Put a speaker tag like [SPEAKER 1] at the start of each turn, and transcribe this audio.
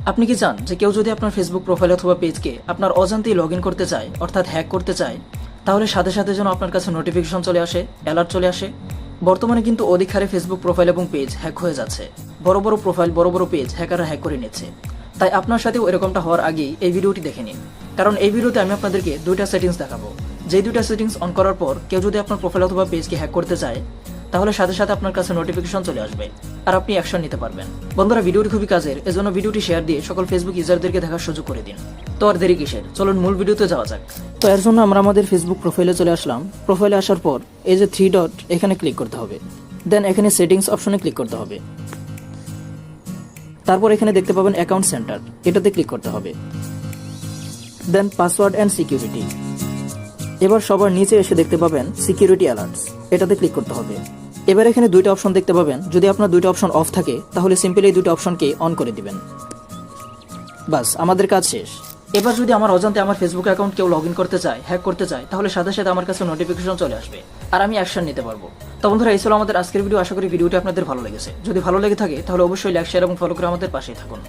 [SPEAKER 1] আপনি কি চান যে কেউ যদি আপনার ফেসবুক প্রোফাইল অথবা পেজকে আপনার অজান্তেই লগ ইন করতে চায়, অর্থাৎ হ্যাক করতে চায়, তাহলে সাথে সাথে যেন আপনার কাছে নোটিফিকেশন চলে আসে, অ্যালার্ট চলে আসে? বর্তমানে কিন্তু অধিক হারে ফেসবুক প্রোফাইল এবং পেজ হ্যাক হয়ে যাচ্ছে। বড় বড় প্রোফাইল, বড় বড় পেজ হ্যাকাররা হ্যাক করে নিচ্ছে। তাই আপনার সাথেও এরকমটা হওয়ার আগেই এই ভিডিওটি দেখে নিন, কারণ এই ভিডিওতে আমি আপনাদেরকে দুইটা সেটিংস দেখাবো। যে দুইটা সেটিংস অন করার পর কেউ যদি আপনার প্রোফাইল অথবা পেজকে হ্যাক করতে চায়, তাহলে সাথে সাথে আপনার কাছে নোটিফিকেশন চলে আসবে আর আপনি অ্যাকশন নিতে পারবেন। বন্ধুরা, ভিডিওটি খুবই কাজের, এজন্য ভিডিওটি শেয়ার দিয়ে সকল ফেসবুক ইউজারদেরকে দেখার সুযোগ করে দিন। তো আর দেরি কিসের, চলুন মূল ভিডিওতে যাওয়া যাক। তো এর জন্য আমরা আমাদের ফেসবুক প্রোফাইলে চলে আসলাম। প্রোফাইলে আসার পর এই যে 3 ডট, এখানে ক্লিক করতে হবে। দেন এখানে সেটিংস অপশনে ক্লিক করতে হবে। তারপর এখানে দেখতে পাবেন অ্যাকাউন্ট সেন্টার, এটাতে ক্লিক করতে হবে। দেন পাসওয়ার্ড অ্যান্ড সিকিউরিটি। এবার সবার নিচে এসে দেখতে পাবেন সিকিউরিটি অ্যালার্টস, এটাতে ক্লিক করতে হবে। এবার এখানে দুইটা অপশন দেখতে পাবেন। যদি আপনার দুইটা অপশন অফ থাকে তাহলে সিম্পলি এই দুইটা অপশনকে অন করে দিবেন। বাস, আমাদের কাজ শেষ। এবার যদি আমার অজান্তে আমার ফেসবুক অ্যাকাউন্ট কেউ লগ ইন করতে চায়, হ্যাক করতে চায়, তাহলে সাথে সাথে আমার কাছে নোটিফিকেশন চলে আসবে আর আমি অ্যাকশন নিতে পারবো। তো বন্ধুরা, এই ছিল আমাদের আজকের ভিডিও। আশা করি ভিডিওটি আপনাদের ভালো লেগেছে। যদি ভালো লেগে থাকে তাহলে অবশ্যই লাইক, শেয়ার এবং ফলো করে আমাদের পাশেই থাকুন।